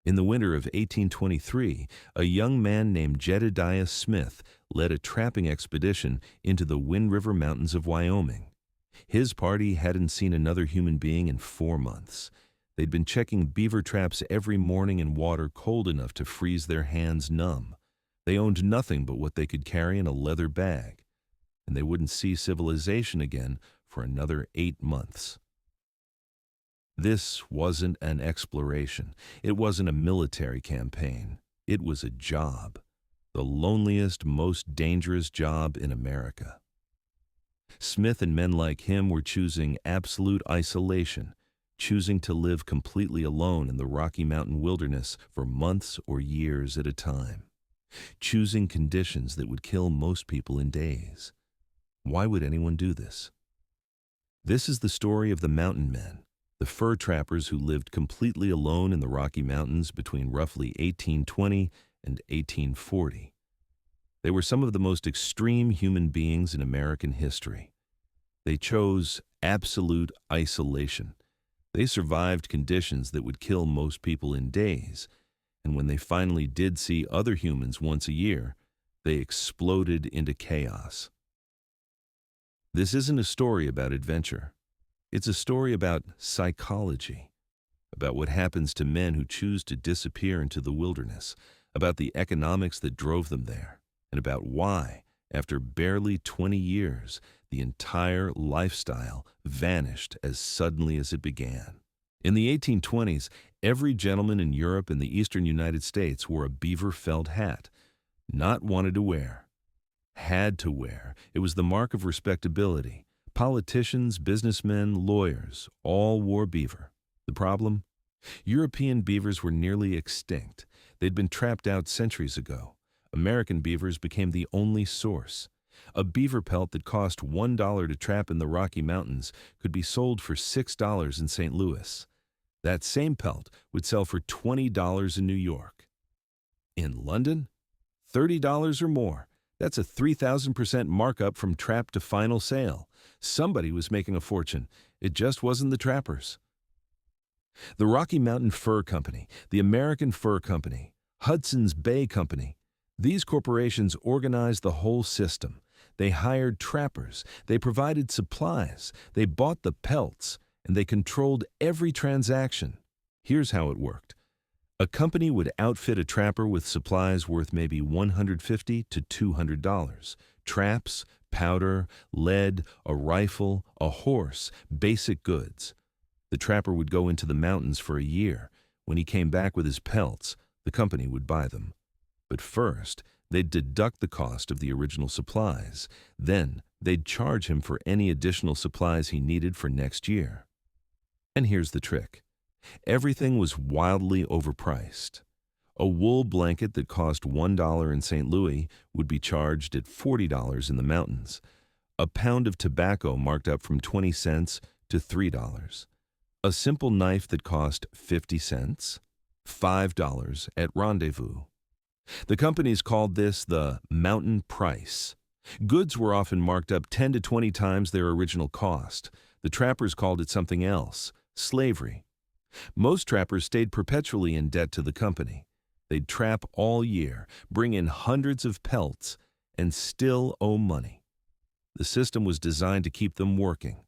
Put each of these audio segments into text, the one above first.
In the winter of 1823, a young man named Jedediah Smith led a trapping expedition into the Wind River Mountains of Wyoming. His party hadn't seen another human being in 4 months. They'd been checking beaver traps every morning in water cold enough to freeze their hands numb. They owned nothing but what they could carry in a leather bag, and they wouldn't see civilization again for another 8 months. This wasn't an exploration. It wasn't a military campaign. It was a job. The loneliest, most dangerous job in America. Smith and men like him were choosing absolute isolation, choosing to live completely alone in the Rocky Mountain wilderness for months or years at a time, choosing conditions that would kill most people in days. Why would anyone do this? This is the story of the mountain men, the fur trappers who lived completely alone in the Rocky Mountains between roughly 1820 and 1840. They were some of the most extreme human beings in American history. They chose absolute isolation. They survived conditions that would kill most people in days, and when they finally did see other humans once a year, they exploded into chaos. This isn't a story about adventure. It's a story about psychology, about what happens to men who choose to disappear into the wilderness, about the economics that drove them there, and about why, after barely 20 years, the entire lifestyle vanished as suddenly as it began. In the 1820s, every gentleman in Europe and the eastern United States wore a beaver felt hat. Not wanted to wear. Had to wear. It was the mark of respectability. Politicians, businessmen, lawyers, all wore beaver. The problem? European beavers were nearly extinct. They'd been trapped out centuries ago. American beavers became the only source. A beaver pelt that cost $1 to trap in the Rocky Mountains could be sold for $6 in St. Louis. That same pelt would sell for $20 in New York. In London, $30 or more. That's a 3,000% markup from trap to final sale. Somebody was making a fortune. It just wasn't the trappers. The Rocky Mountain Fur Company, the American Fur Company, Hudson's Bay Company, these corporations organized the whole system. They hired trappers, they provided supplies, they bought the pelts, and they controlled every transaction. Here's how it worked. A company would outfit a trapper with supplies worth maybe $150 to $200. Traps, powder, lead, a rifle, a horse, basic goods. The trapper would go into the mountains for a year. When he came back with his pelts, the company would buy them. But first, they'd deduct the cost of the original supplies. Then, they'd charge him for any additional supplies he needed for next year. And here's the trick. Everything was wildly overpriced. A wool blanket that cost $1 in St. Louis would be charged at $40 in the mountains. A pound of tobacco marked up from 20 cents to $3. A simple knife that cost 50 cents, $5 at rendezvous. The companies called this the mountain price. Goods were often marked up 10 to 20 times their original cost. The trappers called it something else, slavery. Most trappers stayed perpetually in debt to the company. They'd trap all year, bring in hundreds of pelts, and still owe money. The system was designed to keep them working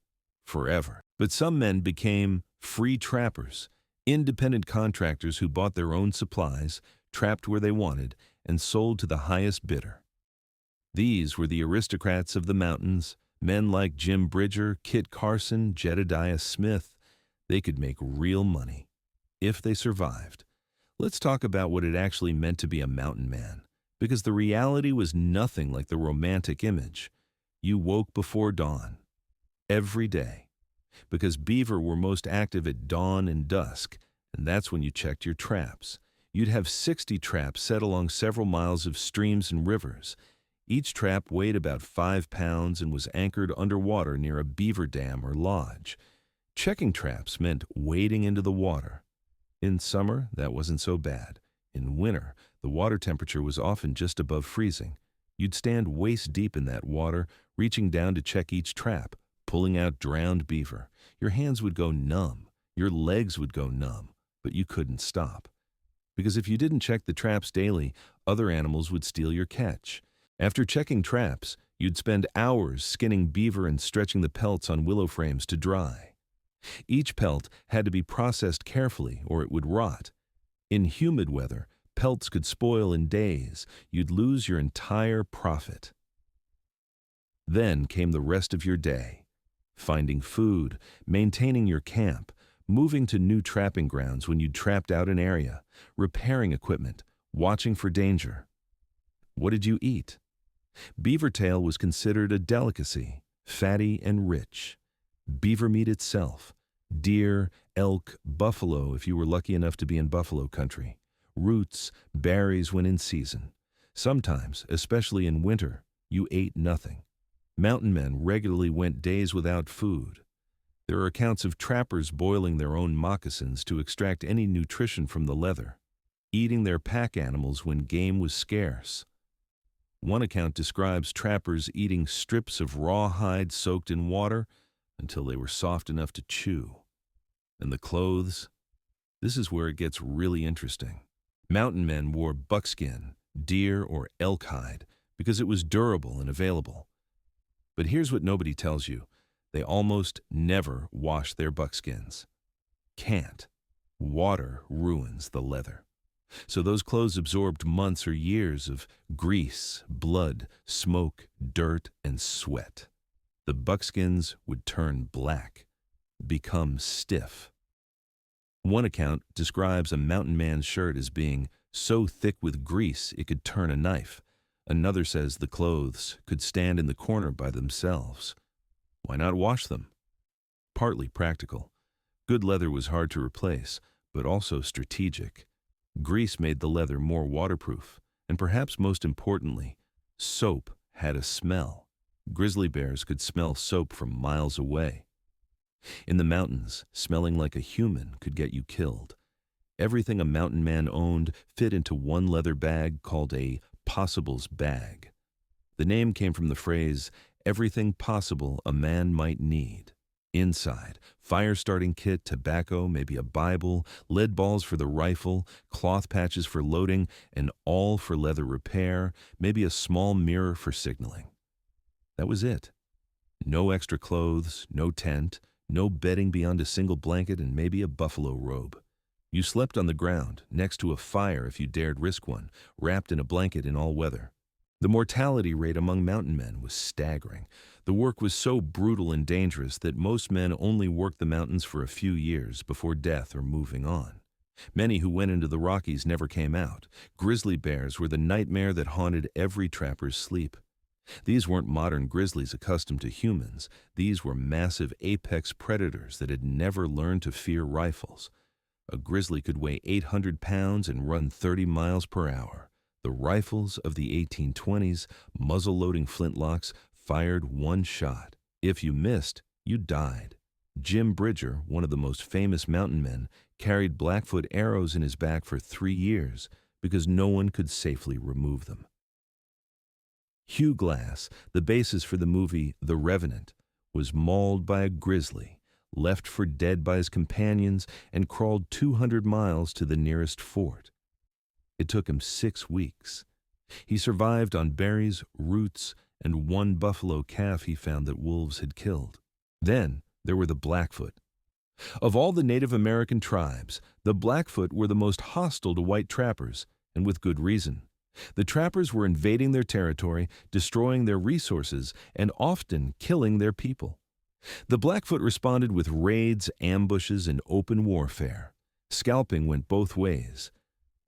forever. But some men became free trappers, independent contractors who bought their own supplies, trapped where they wanted, and sold to the highest bidder. These were the aristocrats of the mountains, men like Jim Bridger, Kit Carson, Jedediah Smith. They could make real money, if they survived. Let's talk about what it actually meant to be a mountain man, because the reality was nothing like the romantic image. You woke before dawn, every day, because beaver were most active at dawn and dusk, and that's when you checked your traps. You'd have 60 traps set along several miles of streams and rivers. Each trap weighed about 5 pounds and was anchored underwater near a beaver dam or lodge. Checking traps meant wading into the water. In summer, that wasn't so bad. In winter, the water temperature was often just above freezing. You'd stand waist deep in that water, reaching down to check each trap, pulling out drowned beaver. Your hands would go numb. Your legs would go numb, but you couldn't stop. Because if you didn't check the traps daily, other animals would steal your catch. After checking traps, you'd spend hours skinning beaver and stretching the pelts on willow frames to dry. Each pelt had to be processed carefully or it would rot. In humid weather, pelts could spoil in days. You'd lose your entire profit. Then came the rest of your day. Finding food, maintaining your camp, moving to new trapping grounds when you'd trapped out an area, repairing equipment, watching for danger. What did you eat? Beaver tail was considered a delicacy, fatty and rich. Beaver meat itself, deer, elk, buffalo if you were lucky enough to be in buffalo country, roots, berries when in season. Sometimes, especially in winter, you ate nothing. Mountain men regularly went days without food. There are accounts of trappers boiling their own moccasins to extract any nutrition from the leather, eating their pack animals when game was scarce. One account describes trappers eating strips of raw hide soaked in water until they were soft enough to chew. And the clothes? This is where it gets really interesting. Mountain men wore buckskin, deer or elk hide because it was durable and available. But here's what nobody tells you. They almost never wash their buckskins. Can't. Water ruins the leather. So those clothes absorbed months or years of grease, blood, smoke, dirt, and sweat. The buckskins would turn black, become stiff. One account describes a mountain man's shirt as being so thick with grease it could turn a knife. Another says the clothes could stand in the corner by themselves. Why not wash them? Partly practical. Good leather was hard to replace, but also strategic. Grease made the leather more waterproof, and perhaps most importantly, soap had a smell. Grizzly bears could smell soap from miles away. In the mountains, smelling like a human could get you killed. Everything a mountain man owned fit into one leather bag called a possibles bag. The name came from the phrase, everything possible a man might need. Inside, fire-starting kit, tobacco, maybe a Bible, lead balls for the rifle, cloth patches for loading, and all for leather repair, maybe a small mirror for signaling. That was it. No extra clothes, no tent, no bedding beyond a single blanket and maybe a buffalo robe. You slept on the ground, next to a fire if you dared risk one, wrapped in a blanket in all weather. The mortality rate among mountain men was staggering. The work was so brutal and dangerous that most men only worked the mountains for a few years before death or moving on. Many who went into the Rockies never came out. Grizzly bears were the nightmare that haunted every trapper's sleep. These weren't modern grizzlies accustomed to humans. These were massive apex predators that had never learned to fear rifles. A grizzly could weigh 800 pounds and run 30 miles per hour. The rifles of the 1820s, muzzle-loading flintlocks, fired one shot. If you missed, you died. Jim Bridger, one of the most famous mountain men, carried Blackfoot arrows in his back for 3 years because no one could safely remove them. Hugh Glass, the basis for the movie The Revenant, was mauled by a grizzly, left for dead by his companions, and crawled 200 miles to the nearest fort. It took him 6 weeks. He survived on berries, roots, and one buffalo calf he found that wolves had killed. Then there were the Blackfoot. Of all the Native American tribes, the Blackfoot were the most hostile to white trappers, and with good reason. The trappers were invading their territory, destroying their resources, and often killing their people. The Blackfoot responded with raids, ambushes, and open warfare. Scalping went both ways.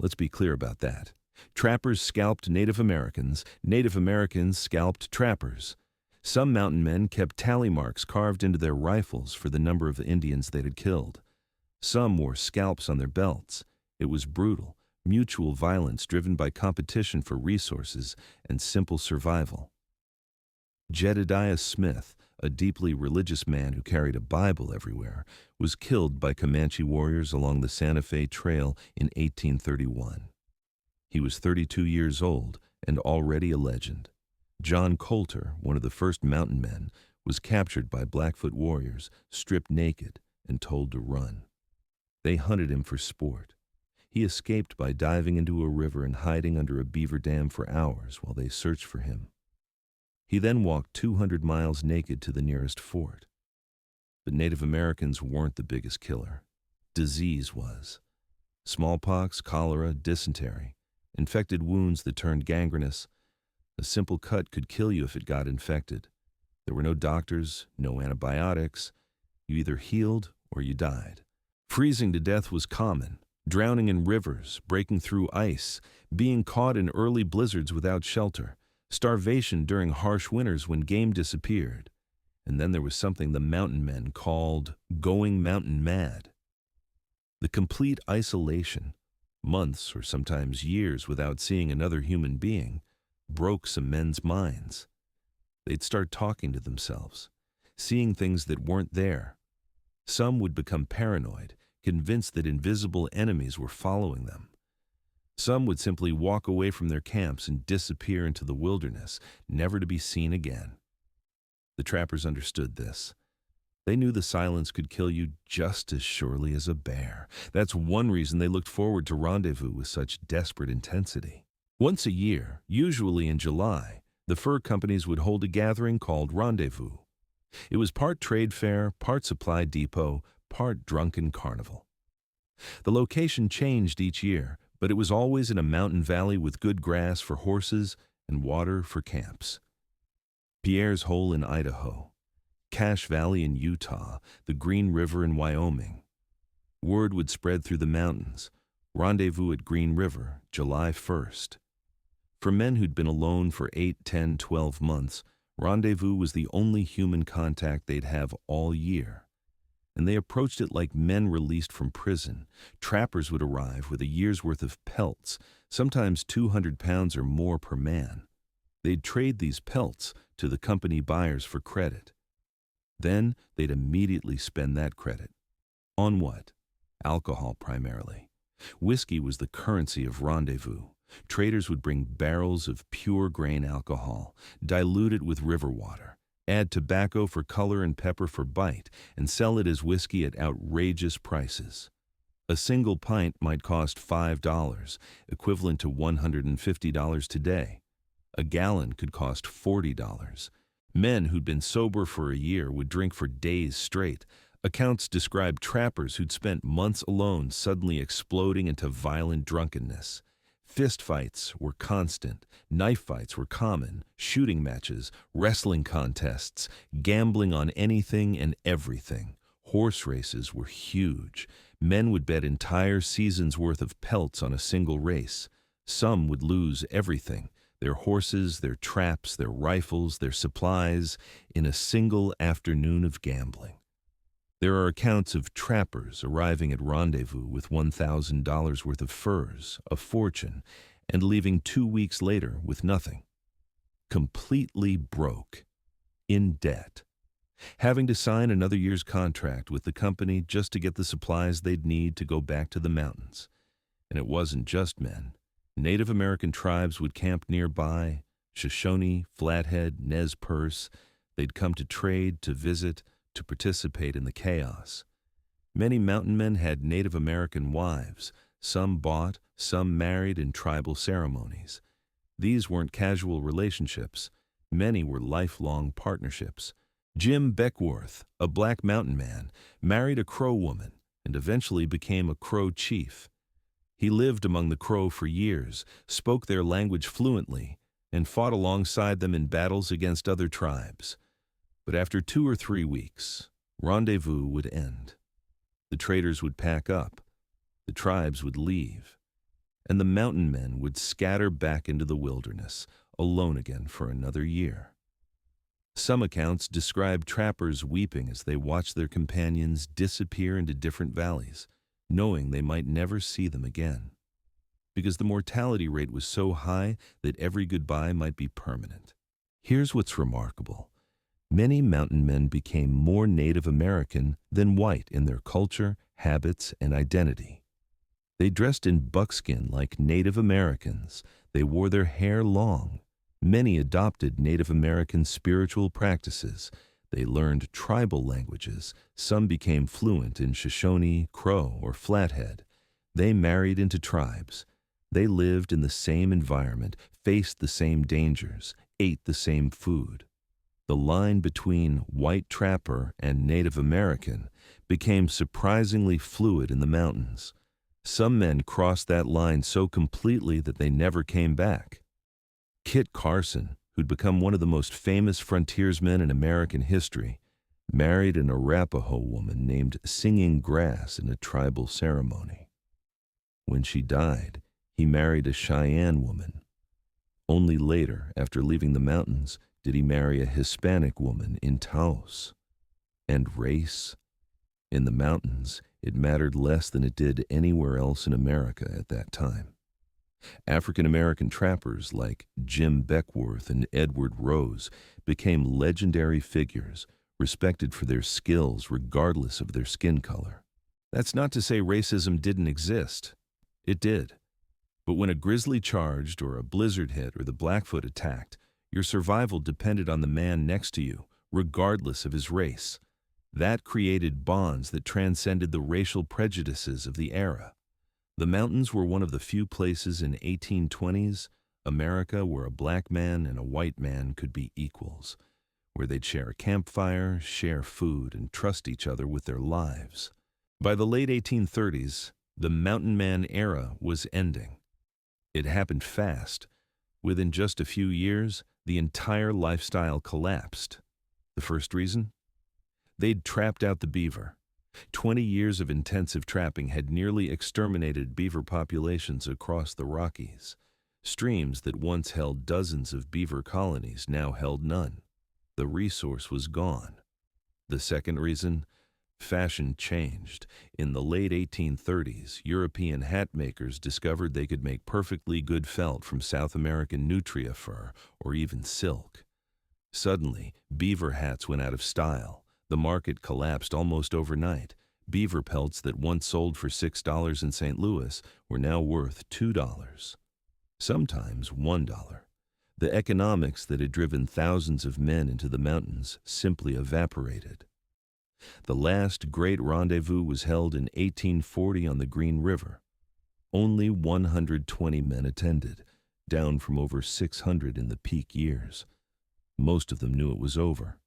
Let's be clear about that. Trappers scalped Native Americans scalped trappers. Some mountain men kept tally marks carved into their rifles for the number of Indians they had killed. Some wore scalps on their belts. It was brutal, mutual violence driven by competition for resources and simple survival. Jedediah Smith, a deeply religious man who carried a Bible everywhere, was killed by Comanche warriors along the Santa Fe Trail in 1831. He was 32 years old and already a legend. John Coulter, one of the first mountain men, was captured by Blackfoot warriors, stripped naked, and told to run. They hunted him for sport. He escaped by diving into a river and hiding under a beaver dam for hours while they searched for him. He then walked 200 miles naked to the nearest fort. But Native Americans weren't the biggest killer. Disease was. Smallpox, cholera, dysentery, infected wounds that turned gangrenous. A simple cut could kill you if it got infected. There were no doctors, no antibiotics. You either healed or you died. Freezing to death was common. Drowning in rivers, breaking through ice, being caught in early blizzards without shelter, starvation during harsh winters when game disappeared. And then there was something the mountain men called going mountain mad. The complete isolation, months or sometimes years without seeing another human being, broke some men's minds. They'd start talking to themselves, seeing things that weren't there. Some would become paranoid, convinced that invisible enemies were following them. Some would simply walk away from their camps and disappear into the wilderness, never to be seen again. The trappers understood this. They knew the silence could kill you just as surely as a bear. That's one reason they looked forward to rendezvous with such desperate intensity. Once a year, usually in July, the fur companies would hold a gathering called rendezvous. It was part trade fair, part supply depot, part drunken carnival. The location changed each year, but it was always in a mountain valley with good grass for horses and water for camps. Pierre's Hole in Idaho, Cache Valley in Utah, the Green River in Wyoming. Word would spread through the mountains. Rendezvous at Green River, July 1st. For men who'd been alone for 8, 10, 12 months, rendezvous was the only human contact they'd have all year. And they approached it like men released from prison. Trappers would arrive with a year's worth of pelts, sometimes 200 pounds or more per man. They'd trade these pelts to the company buyers for credit. Then they'd immediately spend that credit. On what? Alcohol primarily. Whiskey was the currency of rendezvous. Traders would bring barrels of pure grain alcohol, dilute it with river water, add tobacco for color and pepper for bite, and sell it as whiskey at outrageous prices. A single pint might cost $5, equivalent to $150 today. A gallon could cost $40. Men who'd been sober for a year would drink for days straight. Accounts describe trappers who'd spent months alone suddenly exploding into violent drunkenness. Fist fights were constant, knife fights were common, shooting matches, wrestling contests, gambling on anything and everything. Horse races were huge. Men would bet entire seasons' worth of pelts on a single race. Some would lose everything, their horses, their traps, their rifles, their supplies, in a single afternoon of gambling. There are accounts of trappers arriving at rendezvous with $1,000 worth of furs, a fortune, and leaving 2 weeks later with nothing. Completely broke. In debt. Having to sign another year's contract with the company just to get the supplies they'd need to go back to the mountains. And it wasn't just men. Native American tribes would camp nearby, Shoshone, Flathead, Nez Perce. They'd come to trade, to visit, to participate in the chaos. Many mountain men had Native American wives, some bought, some married in tribal ceremonies. These weren't casual relationships. Many were lifelong partnerships. Jim Beckworth, a black mountain man, married a Crow woman and eventually became a Crow chief. He lived among the Crow for years, spoke their language fluently, and fought alongside them in battles against other tribes. But after 2 or 3 weeks, rendezvous would end. The traders would pack up, the tribes would leave, and the mountain men would scatter back into the wilderness, alone again for another year. Some accounts describe trappers weeping as they watched their companions disappear into different valleys, knowing they might never see them again, because the mortality rate was so high that every goodbye might be permanent. Here's what's remarkable. Many mountain men became more Native American than white in their culture, habits, and identity. They dressed in buckskin like Native Americans. They wore their hair long. Many adopted Native American spiritual practices. They learned tribal languages. Some became fluent in Shoshone, Crow, or Flathead. They married into tribes. They lived in the same environment, faced the same dangers, ate the same food. The line between white trapper and Native American became surprisingly fluid in the mountains. Some men crossed that line so completely that they never came back. Kit Carson, who'd become one of the most famous frontiersmen in American history, married an Arapaho woman named Singing Grass in a tribal ceremony. When she died, he married a Cheyenne woman. Only later, after leaving the mountains, did he marry a Hispanic woman in Taos. And race? In the mountains, it mattered less than it did anywhere else in America at that time. African-American trappers like Jim Beckwourth and Edward Rose became legendary figures, respected for their skills regardless of their skin color. That's not to say racism didn't exist. It did. But when a grizzly charged or a blizzard hit or the Blackfoot attacked, your survival depended on the man next to you, regardless of his race. That created bonds that transcended the racial prejudices of the era. The mountains were one of the few places in 1820s America where a black man and a white man could be equals, where they'd share a campfire, share food, and trust each other with their lives. By the late 1830s, the mountain man era was ending. It happened fast. Within just a few years, the entire lifestyle collapsed. The first reason? They'd trapped out the beaver. 20 years of intensive trapping had nearly exterminated beaver populations across the Rockies. Streams that once held dozens of beaver colonies now held none. The resource was gone. The second reason? Fashion changed. In the late 1830s, European hat makers discovered they could make perfectly good felt from South American nutria fur or even silk. Suddenly, beaver hats went out of style. The market collapsed almost overnight. Beaver pelts that once sold for $6 in St. Louis were now worth $2, sometimes $1. The economics that had driven thousands of men into the mountains simply evaporated. The last great rendezvous was held in 1840 on the Green River. Only 120 men attended, down from over 600 in the peak years. Most of them knew it was over.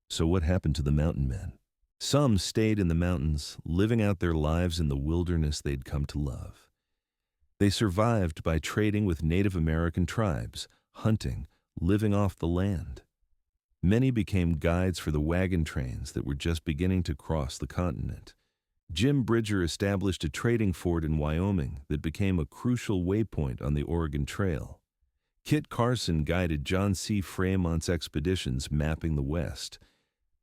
So what happened to the mountain men? Some stayed in the mountains, living out their lives in the wilderness they'd come to love. They survived by trading with Native American tribes, hunting, living off the land. Many became guides for the wagon trains that were just beginning to cross the continent. Jim Bridger established a trading fort in Wyoming that became a crucial waypoint on the Oregon Trail. Kit Carson guided John C. Fremont's expeditions mapping the West.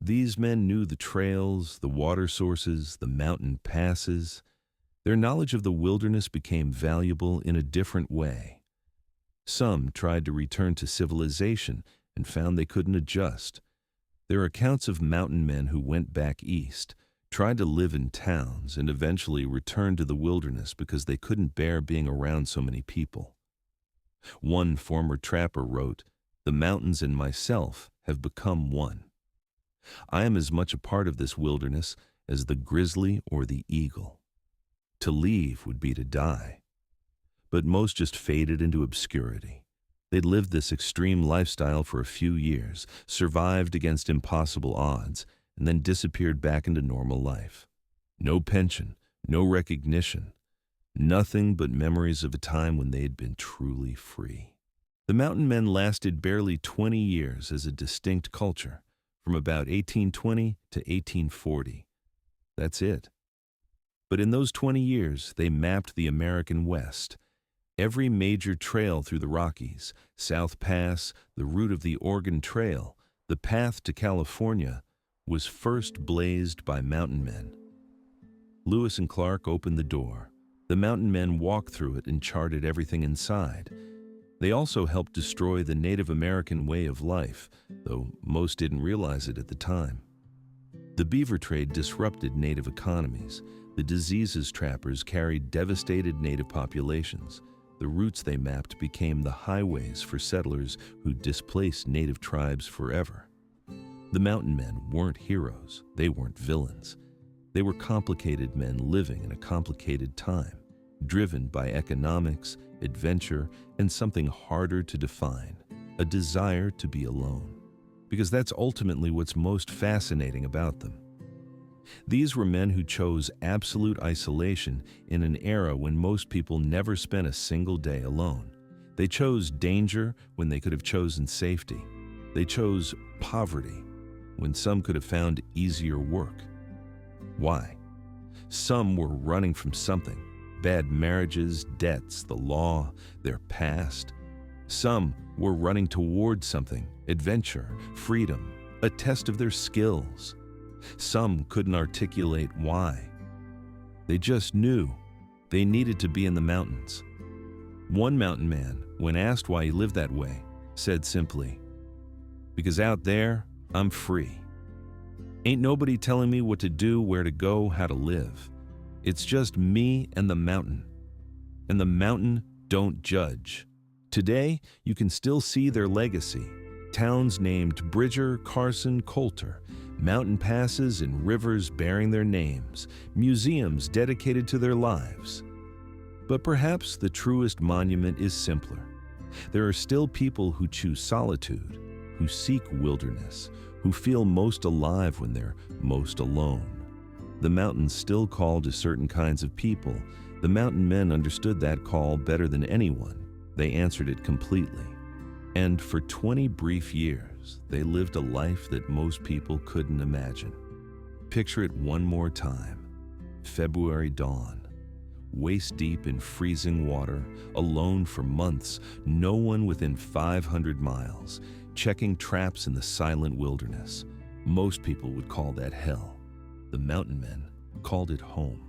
These men knew the trails, the water sources, the mountain passes. Their knowledge of the wilderness became valuable in a different way. Some tried to return to civilization and found they couldn't adjust. There are accounts of mountain men who went back east, tried to live in towns, and eventually returned to the wilderness because they couldn't bear being around so many people. One former trapper wrote, "The mountains and myself have become one. I am as much a part of this wilderness as the grizzly or the eagle. To leave would be to die." But most just faded into obscurity. They'd lived this extreme lifestyle for a few years, survived against impossible odds, and then disappeared back into normal life. No pension, no recognition, nothing but memories of a time when they'd been truly free. The mountain men lasted barely 20 years as a distinct culture, from about 1820 to 1840. That's it. But in those 20 years, they mapped the American West. Every major trail through the Rockies, South Pass, the route of the Oregon Trail, the path to California, was first blazed by mountain men. Lewis and Clark opened the door. The mountain men walked through it and charted everything inside. They also helped destroy the Native American way of life, though most didn't realize it at the time. The beaver trade disrupted native economies. The diseases trappers carried devastated native populations. The routes they mapped became the highways for settlers who displaced native tribes forever. The mountain men weren't heroes. They weren't villains. They were complicated men living in a complicated time, driven by economics, adventure, and something harder to define, a desire to be alone. Because that's ultimately what's most fascinating about them. These were men who chose absolute isolation in an era when most people never spent a single day alone. They chose danger when they could have chosen safety. They chose poverty when some could have found easier work. Why? Some were running from something: bad marriages, debts, the law, their past. Some were running toward something: adventure, freedom, a test of their skills. Some couldn't articulate why. They just knew they needed to be in the mountains. One mountain man, when asked why he lived that way, said simply, "Because out there, I'm free. Ain't nobody telling me what to do, where to go, how to live. It's just me and the mountain. And the mountain don't judge." Today, you can still see their legacy. Towns named Bridger, Carson, Coulter, mountain passes and rivers bearing their names, museums dedicated to their lives. But perhaps the truest monument is simpler. There are still people who choose solitude, who seek wilderness, who feel most alive when they're most alone. The mountains still call to certain kinds of people. The mountain men understood that call better than anyone. They answered it completely. And for 20 brief years, they lived a life that most people couldn't imagine. Picture it one more time. February dawn. Waist deep in freezing water, alone for months, no one within 500 miles, checking traps in the silent wilderness. Most people would call that hell. The mountain men called it home.